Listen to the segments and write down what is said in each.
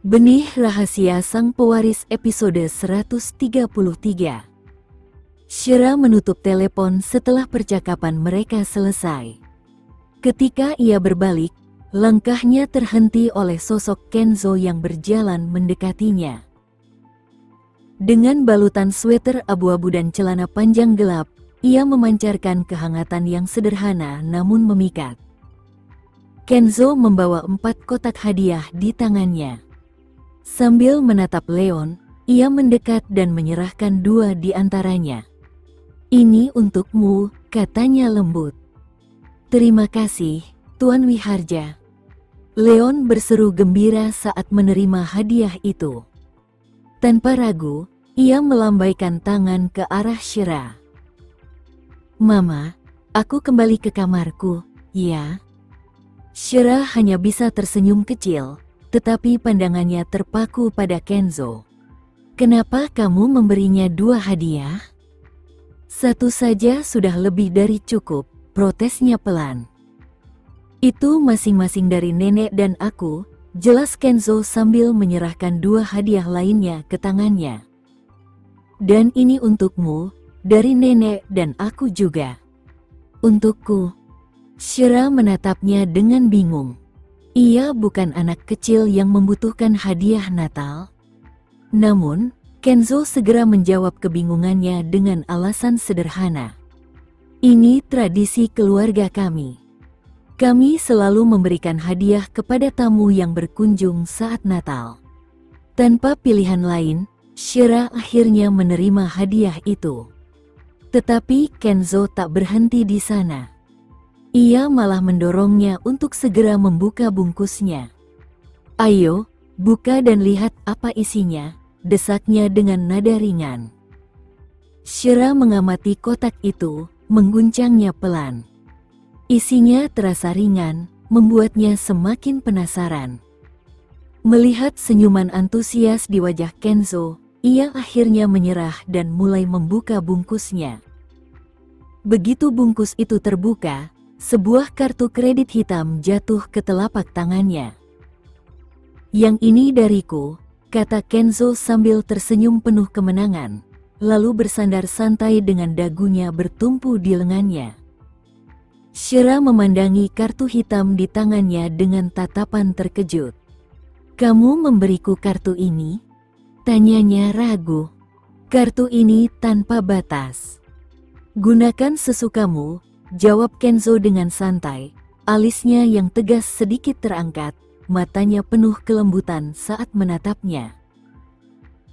Benih Rahasia Sang Pewaris episode 133. Shira menutup telepon setelah percakapan mereka selesai. Ketika ia berbalik, langkahnya terhenti oleh sosok Kenzo yang berjalan mendekatinya. Dengan balutan sweater abu-abu dan celana panjang gelap, ia memancarkan kehangatan yang sederhana namun memikat. Kenzo membawa 4 kotak hadiah di tangannya. Sambil menatap Leon, ia mendekat dan menyerahkan 2 di antaranya. "Ini untukmu," katanya lembut. "Terima kasih, Tuan Wiharja." Leon berseru gembira saat menerima hadiah itu. Tanpa ragu, ia melambaikan tangan ke arah Shira. "Mama, aku kembali ke kamarku, ya?" Shira hanya bisa tersenyum kecil, tetapi pandangannya terpaku pada Kenzo. "Kenapa kamu memberinya 2 hadiah? 1 saja sudah lebih dari cukup," protesnya pelan. "Itu masing-masing dari nenek dan aku," jelas Kenzo sambil menyerahkan 2 hadiah lainnya ke tangannya. "Dan ini untukmu, dari nenek dan aku juga." "Untukku?" Shira menatapnya dengan bingung. Ia bukan anak kecil yang membutuhkan hadiah Natal. Namun, Kenzo segera menjawab kebingungannya dengan alasan sederhana. "Ini tradisi keluarga kami. Kami selalu memberikan hadiah kepada tamu yang berkunjung saat Natal." Tanpa pilihan lain, Shira akhirnya menerima hadiah itu. Tetapi Kenzo tak berhenti di sana. Ia malah mendorongnya untuk segera membuka bungkusnya. "Ayo, buka dan lihat apa isinya," desaknya dengan nada ringan. Shira mengamati kotak itu, mengguncangnya pelan. Isinya terasa ringan, membuatnya semakin penasaran. Melihat senyuman antusias di wajah Kenzo, ia akhirnya menyerah dan mulai membuka bungkusnya. Begitu bungkus itu terbuka, sebuah kartu kredit hitam jatuh ke telapak tangannya. "Yang ini dariku," kata Kenzo sambil tersenyum penuh kemenangan, lalu bersandar santai dengan dagunya bertumpu di lengannya. Shira memandangi kartu hitam di tangannya dengan tatapan terkejut. "Kamu memberiku kartu ini?" tanyanya ragu. "Kartu ini tanpa batas. Gunakan sesukamu," jawab Kenzo dengan santai, alisnya yang tegas sedikit terangkat, matanya penuh kelembutan saat menatapnya.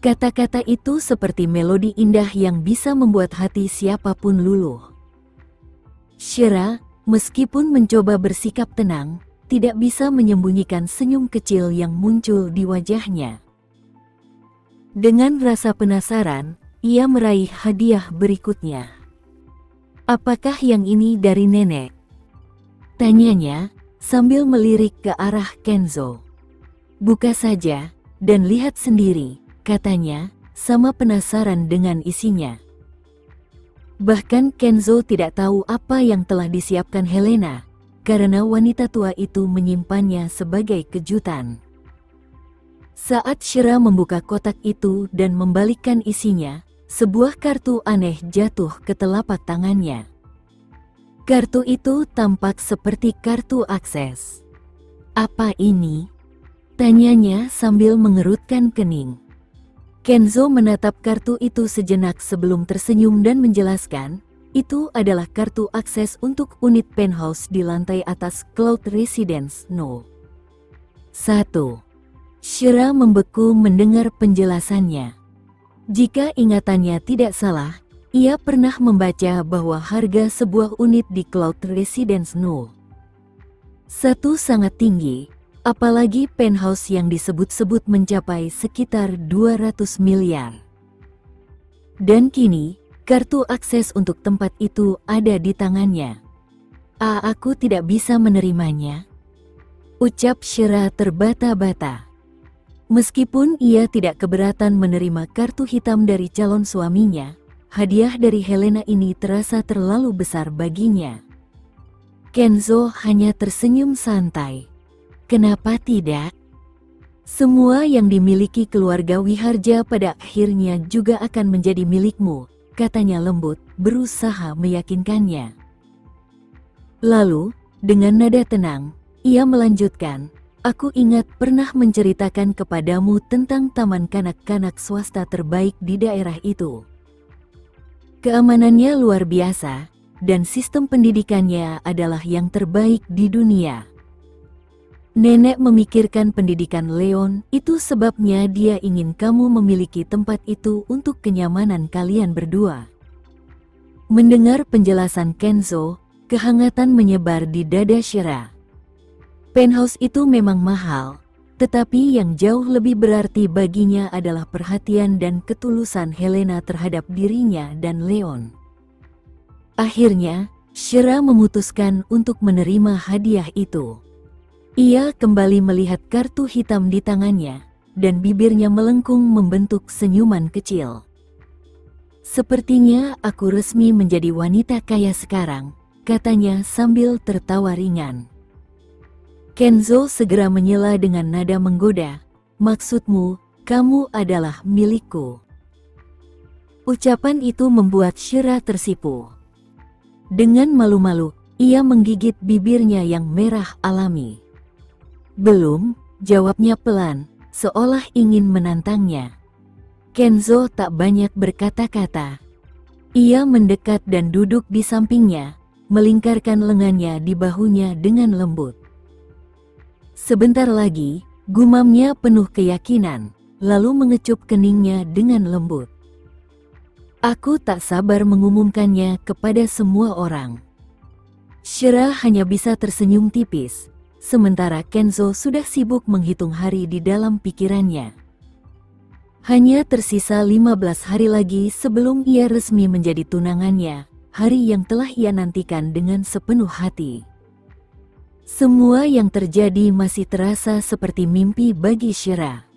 Kata-kata itu seperti melodi indah yang bisa membuat hati siapapun luluh. Shira, meskipun mencoba bersikap tenang, tidak bisa menyembunyikan senyum kecil yang muncul di wajahnya. Dengan rasa penasaran, ia meraih hadiah berikutnya. "Apakah yang ini dari nenek?" tanyanya, sambil melirik ke arah Kenzo. "Buka saja, dan lihat sendiri," katanya, sama penasaran dengan isinya. Bahkan Kenzo tidak tahu apa yang telah disiapkan Helena, karena wanita tua itu menyimpannya sebagai kejutan. Saat Shira membuka kotak itu dan membalikkan isinya, sebuah kartu aneh jatuh ke telapak tangannya. Kartu itu tampak seperti kartu akses. "Apa ini?" tanyanya sambil mengerutkan kening. Kenzo menatap kartu itu sejenak sebelum tersenyum dan menjelaskan, itu adalah kartu akses untuk unit penthouse di lantai atas Cloud Residence No. 1. Shira membeku mendengar penjelasannya. Jika ingatannya tidak salah, ia pernah membaca bahwa harga sebuah unit di Cloud Residence No. 1 sangat tinggi, apalagi penthouse yang disebut-sebut mencapai sekitar 200 miliar. Dan kini, kartu akses untuk tempat itu ada di tangannya. Aku tidak bisa menerimanya," ucap Shira terbata-bata. Meskipun ia tidak keberatan menerima kartu hitam dari calon suaminya, hadiah dari Helena ini terasa terlalu besar baginya. Kenzo hanya tersenyum santai. "Kenapa tidak?" Semua yang dimiliki keluarga Wiharja pada akhirnya juga akan menjadi milikmu, katanya lembut, berusaha meyakinkannya. Lalu, dengan nada tenang, ia melanjutkan, aku ingat pernah menceritakan kepadamu tentang taman kanak-kanak swasta terbaik di daerah itu. Keamanannya luar biasa, dan sistem pendidikannya adalah yang terbaik di dunia. Nenek memikirkan pendidikan Leon, itu sebabnya dia ingin kamu memiliki tempat itu untuk kenyamanan kalian berdua. Mendengar penjelasan Kenzo, kehangatan menyebar di dada Shira. Penthouse itu memang mahal, tetapi yang jauh lebih berarti baginya adalah perhatian dan ketulusan Helena terhadap dirinya dan Leon. Akhirnya, Shira memutuskan untuk menerima hadiah itu. Ia kembali melihat kartu hitam di tangannya, dan bibirnya melengkung membentuk senyuman kecil. Sepertinya aku resmi menjadi wanita kaya sekarang, katanya sambil tertawa ringan. Kenzo segera menyela dengan nada menggoda, maksudmu, kamu adalah milikku. Ucapan itu membuat Shira tersipu. Dengan malu-malu, ia menggigit bibirnya yang merah alami. Belum, jawabnya pelan, seolah ingin menantangnya. Kenzo tak banyak berkata-kata. Ia mendekat dan duduk di sampingnya, melingkarkan lengannya di bahunya dengan lembut. Sebentar lagi, gumamnya penuh keyakinan, lalu mengecup keningnya dengan lembut. Aku tak sabar mengumumkannya kepada semua orang. Shira hanya bisa tersenyum tipis. Sementara Kenzo sudah sibuk menghitung hari di dalam pikirannya. Hanya tersisa 15 hari lagi sebelum ia resmi menjadi tunangannya, hari yang telah ia nantikan dengan sepenuh hati. Semua yang terjadi masih terasa seperti mimpi bagi Shira.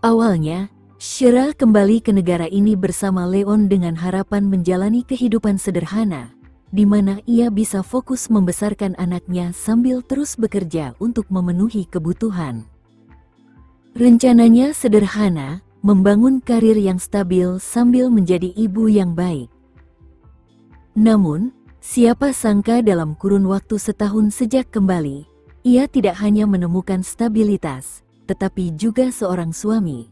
Awalnya, Shira kembali ke negara ini bersama Leon dengan harapan menjalani kehidupan sederhana, di mana ia bisa fokus membesarkan anaknya sambil terus bekerja untuk memenuhi kebutuhan. Rencananya sederhana, membangun karir yang stabil sambil menjadi ibu yang baik. Namun, siapa sangka dalam kurun waktu setahun sejak kembali, ia tidak hanya menemukan stabilitas, tetapi juga seorang suami.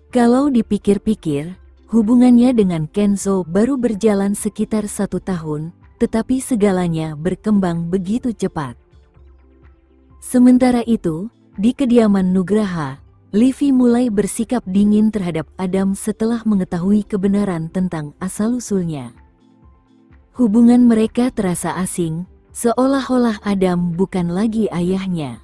Kalau dipikir-pikir, hubungannya dengan Kenzo baru berjalan sekitar 1 tahun, tetapi segalanya berkembang begitu cepat. Sementara itu, di kediaman Nugraha, Livy mulai bersikap dingin terhadap Adam setelah mengetahui kebenaran tentang asal-usulnya. Hubungan mereka terasa asing, seolah-olah Adam bukan lagi ayahnya.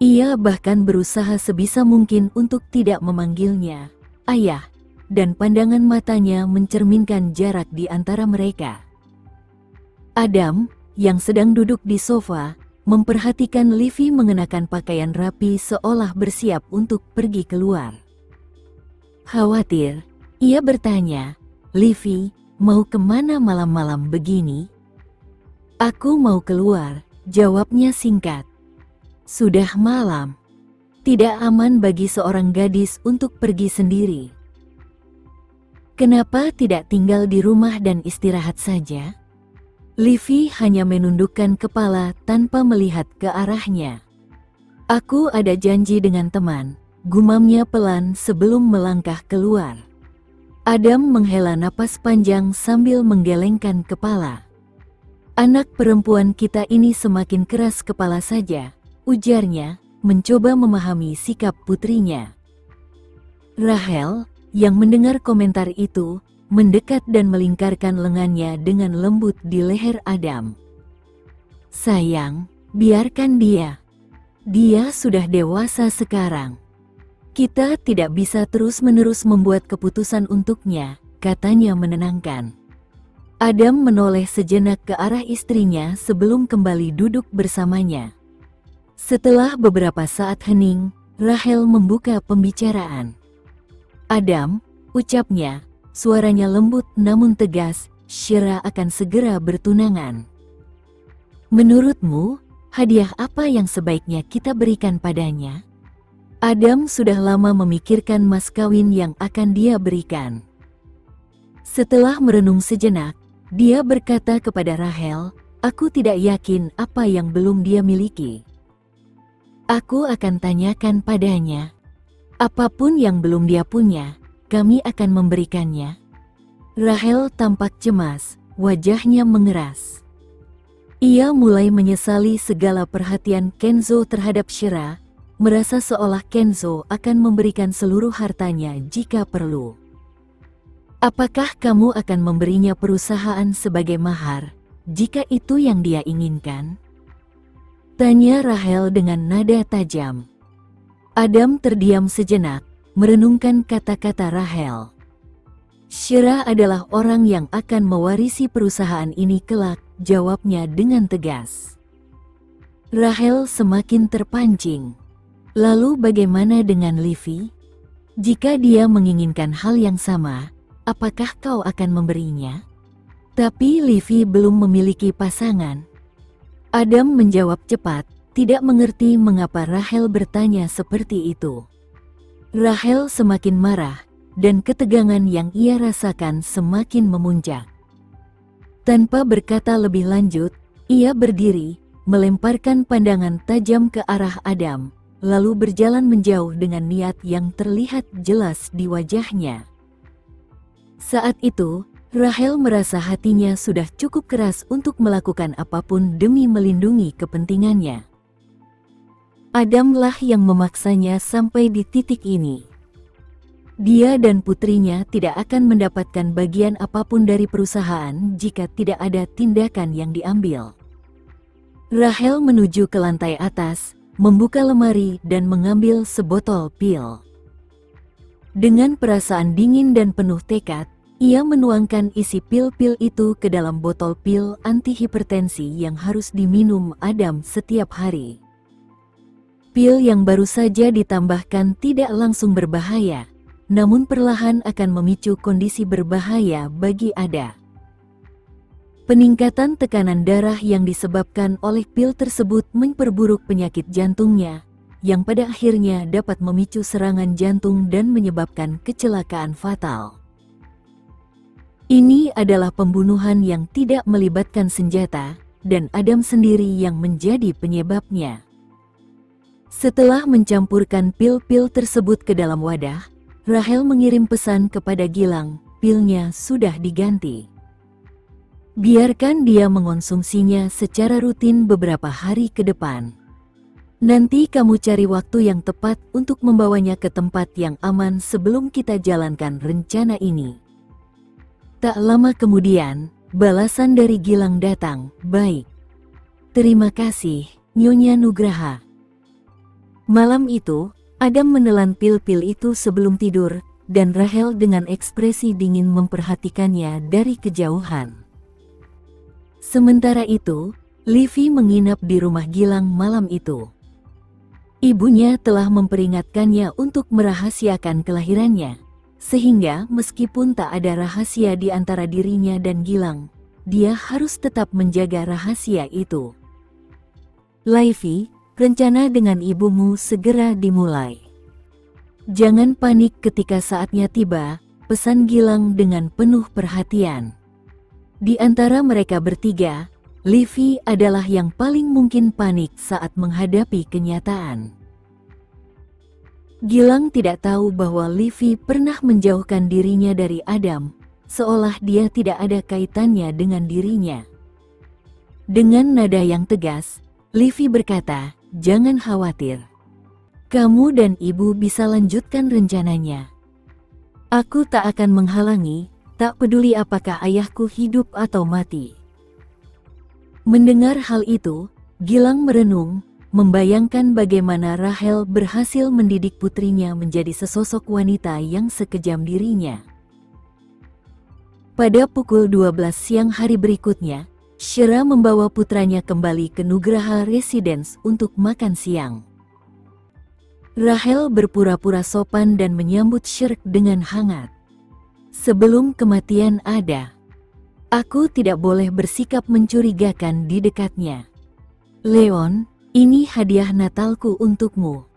Ia bahkan berusaha sebisa mungkin untuk tidak memanggilnya ayah, dan pandangan matanya mencerminkan jarak di antara mereka. Adam, yang sedang duduk di sofa, memperhatikan Livy mengenakan pakaian rapi seolah bersiap untuk pergi keluar. Khawatir, ia bertanya, "Livy, mau kemana malam-malam begini?" "Aku mau keluar," jawabnya singkat. "Sudah malam. Tidak aman bagi seorang gadis untuk pergi sendiri. Kenapa tidak tinggal di rumah dan istirahat saja?" Livy hanya menundukkan kepala tanpa melihat ke arahnya. "Aku ada janji dengan teman," gumamnya pelan sebelum melangkah keluar. Adam menghela napas panjang sambil menggelengkan kepala. "Anak perempuan kita ini semakin keras kepala saja," ujarnya, mencoba memahami sikap putrinya. Rahel, yang mendengar komentar itu, mendekat dan melingkarkan lengannya dengan lembut di leher Adam. "Sayang, biarkan dia. Dia sudah dewasa sekarang. Kita tidak bisa terus-menerus membuat keputusan untuknya," katanya menenangkan. Adam menoleh sejenak ke arah istrinya sebelum kembali duduk bersamanya. Setelah beberapa saat hening, Rahel membuka pembicaraan. "Adam," ucapnya, suaranya lembut namun tegas, "Shira akan segera bertunangan. Menurutmu, Hadiah apa yang sebaiknya kita berikan padanya? Adam sudah lama memikirkan mas kawin yang akan dia berikan. Setelah merenung sejenak, dia berkata kepada Rahel, "Aku tidak yakin apa yang belum dia miliki. Aku akan tanyakan padanya. Apapun yang belum dia punya, kami akan memberikannya." Rahel tampak cemas, wajahnya mengeras. Ia mulai menyesali segala perhatian Kenzo terhadap Shira, merasa seolah Kenzo akan memberikan seluruh hartanya jika perlu. "Apakah kamu akan memberinya perusahaan sebagai mahar, jika itu yang dia inginkan?" tanya Rahel dengan nada tajam. Adam terdiam sejenak, merenungkan kata-kata Rahel. Shira adalah orang yang akan mewarisi perusahaan ini kelak, jawabnya dengan tegas. Rahel semakin terpancing. Lalu bagaimana dengan Livy? Jika dia menginginkan hal yang sama, apakah kau akan memberinya? Tapi Livy belum memiliki pasangan. Adam menjawab cepat, tidak mengerti mengapa Rahel bertanya seperti itu. Rahel semakin marah, dan ketegangan yang ia rasakan semakin memuncak. Tanpa berkata lebih lanjut, ia berdiri, melemparkan pandangan tajam ke arah Adam, lalu berjalan menjauh dengan niat yang terlihat jelas di wajahnya. Saat itu, Rahel merasa hatinya sudah cukup keras untuk melakukan apapun demi melindungi kepentingannya. Adamlah yang memaksanya sampai di titik ini. Dia dan putrinya tidak akan mendapatkan bagian apapun dari perusahaan jika tidak ada tindakan yang diambil. Rahel menuju ke lantai atas, membuka lemari dan mengambil sebotol pil. Dengan perasaan dingin dan penuh tekad, ia menuangkan isi pil-pil itu ke dalam botol pil antihipertensi yang harus diminum Adam setiap hari. Pil yang baru saja ditambahkan tidak langsung berbahaya, namun perlahan akan memicu kondisi berbahaya bagi Ada. Peningkatan tekanan darah yang disebabkan oleh pil tersebut memperburuk penyakit jantungnya, yang pada akhirnya dapat memicu serangan jantung dan menyebabkan kecelakaan fatal. Ini adalah pembunuhan yang tidak melibatkan senjata, dan Adam sendiri yang menjadi penyebabnya. Setelah mencampurkan pil-pil tersebut ke dalam wadah, Rahel mengirim pesan kepada Gilang, pilnya sudah diganti. Biarkan dia mengonsumsinya secara rutin beberapa hari ke depan. Nanti kamu cari waktu yang tepat untuk membawanya ke tempat yang aman sebelum kita jalankan rencana ini. Tak lama kemudian, balasan dari Gilang datang, "Baik. Terima kasih, Nyonya Nugraha." Malam itu, Adam menelan pil-pil itu sebelum tidur, dan Rahel dengan ekspresi dingin memperhatikannya dari kejauhan. Sementara itu, Livy menginap di rumah Gilang malam itu. Ibunya telah memperingatkannya untuk merahasiakan kelahirannya, sehingga meskipun tak ada rahasia di antara dirinya dan Gilang, dia harus tetap menjaga rahasia itu. "Livy, rencana dengan ibumu segera dimulai. Jangan panik ketika saatnya tiba," pesan Gilang dengan penuh perhatian. Di antara mereka bertiga, Livy adalah yang paling mungkin panik saat menghadapi kenyataan. Gilang tidak tahu bahwa Livy pernah menjauhkan dirinya dari Adam, seolah dia tidak ada kaitannya dengan dirinya. Dengan nada yang tegas, Livy berkata, "Jangan khawatir. Kamu dan ibu bisa lanjutkan rencananya. Aku tak akan menghalangi, tak peduli apakah ayahku hidup atau mati." Mendengar hal itu, Gilang merenung, membayangkan bagaimana Rahel berhasil mendidik putrinya menjadi sesosok wanita yang sekejam dirinya. Pada pukul 12 siang hari berikutnya, Shira membawa putranya kembali ke Nugraha Residence untuk makan siang. Rahel berpura-pura sopan dan menyambut Shirk dengan hangat. "Sebelum kematian Ada, aku tidak boleh bersikap mencurigakan di dekatnya. Leon, ini hadiah Natalku untukmu.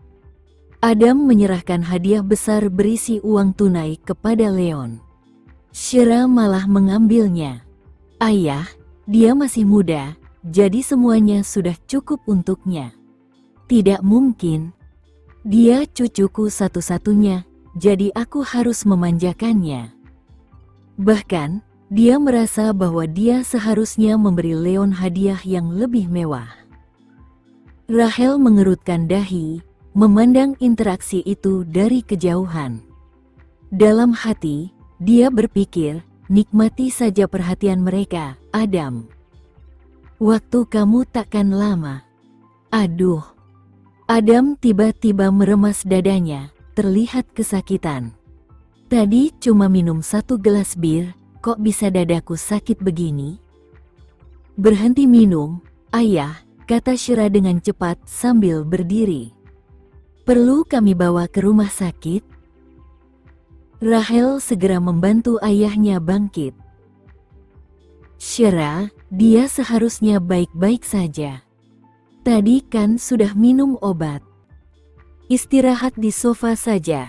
Adam menyerahkan hadiah besar berisi uang tunai kepada Leon. Shira malah mengambilnya. Ayah, dia masih muda, jadi semuanya sudah cukup untuknya. Tidak mungkin. Dia cucuku satu-satunya, jadi aku harus memanjakannya. Bahkan, dia merasa bahwa dia seharusnya memberi Leon hadiah yang lebih mewah. Rachel mengerutkan dahi, memandang interaksi itu dari kejauhan. Dalam hati, dia berpikir, nikmati saja perhatian mereka, Adam. Waktu kamu takkan lama. Aduh. Adam tiba-tiba meremas dadanya, terlihat kesakitan. Tadi cuma minum 1 gelas bir, kok bisa dadaku sakit begini? Berhenti minum, ayah, kata Shira dengan cepat sambil berdiri. Perlu kami bawa ke rumah sakit? Rachel segera membantu ayahnya bangkit. Shira, dia seharusnya baik-baik saja. Tadi kan sudah minum obat. Istirahat di sofa saja.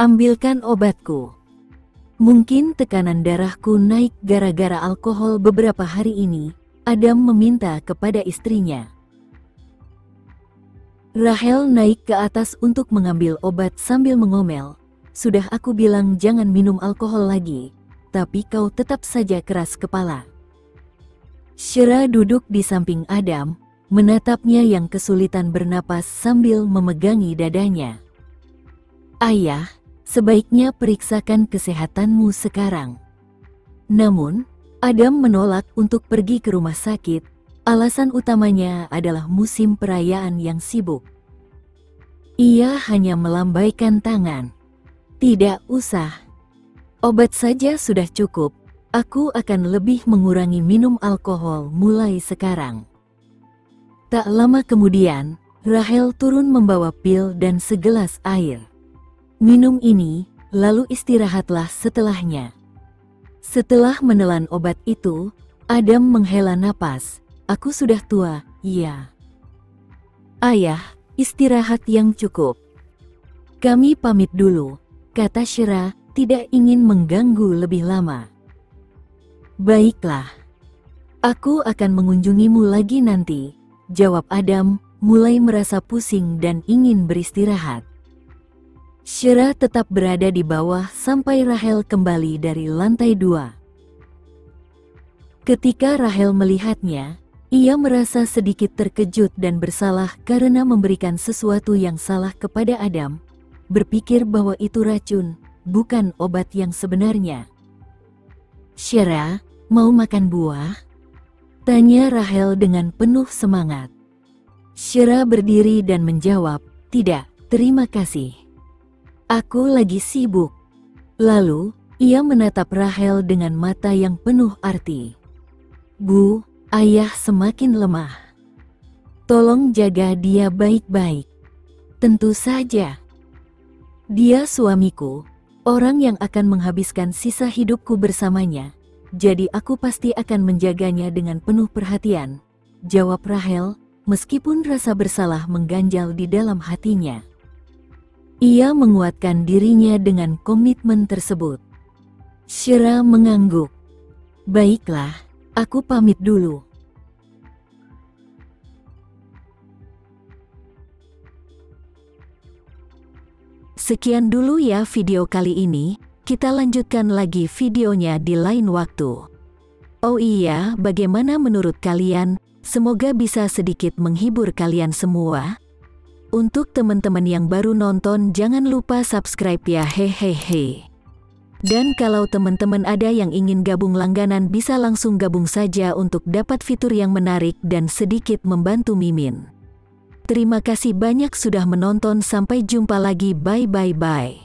Ambilkan obatku. Mungkin tekanan darahku naik gara-gara alkohol beberapa hari ini, Adam meminta kepada istrinya. Rachel naik ke atas untuk mengambil obat sambil mengomel. Sudah aku bilang jangan minum alkohol lagi, tapi kau tetap saja keras kepala. Shira duduk di samping Adam, menatapnya yang kesulitan bernapas sambil memegangi dadanya. Ayah, sebaiknya periksakan kesehatanmu sekarang. Namun, Adam menolak untuk pergi ke rumah sakit. Alasan utamanya adalah musim perayaan yang sibuk. Ia hanya melambaikan tangan. Tidak usah. Obat saja sudah cukup. Aku akan lebih mengurangi minum alkohol mulai sekarang. Tak lama kemudian, Rachel turun membawa pil dan segelas air. Minum ini, lalu istirahatlah setelahnya. Setelah menelan obat itu, Adam menghela napas. Aku sudah tua, iya. Ayah, istirahat yang cukup. Kami pamit dulu, kata Shira, tidak ingin mengganggu lebih lama. Baiklah. Aku akan mengunjungimu lagi nanti, jawab Adam, mulai merasa pusing dan ingin beristirahat. Shira tetap berada di bawah sampai Rachel kembali dari lantai 2. Ketika Rachel melihatnya, ia merasa sedikit terkejut dan bersalah karena memberikan sesuatu yang salah kepada Adam, berpikir bahwa itu racun, bukan obat yang sebenarnya. Shira, mau makan buah? Tanya Rachel dengan penuh semangat. Shira berdiri dan menjawab, tidak, terima kasih. Aku lagi sibuk. Lalu, ia menatap Rachel dengan mata yang penuh arti. Bu, ayah semakin lemah. Tolong jaga dia baik-baik. Tentu saja. Dia suamiku, orang yang akan menghabiskan sisa hidupku bersamanya. Jadi aku pasti akan menjaganya dengan penuh perhatian, jawab Rachel, meskipun rasa bersalah mengganjal di dalam hatinya. Ia menguatkan dirinya dengan komitmen tersebut. Shira mengangguk. Baiklah, aku pamit dulu. Sekian dulu ya video kali ini. Kita lanjutkan lagi videonya di lain waktu. Oh iya, bagaimana menurut kalian? Semoga bisa sedikit menghibur kalian semua. Untuk teman-teman yang baru nonton, jangan lupa subscribe ya, hehehe. Dan kalau teman-teman ada yang ingin gabung langganan, bisa langsung gabung saja untuk dapat fitur yang menarik dan sedikit membantu Mimin. Terima kasih banyak sudah menonton, sampai jumpa lagi, bye.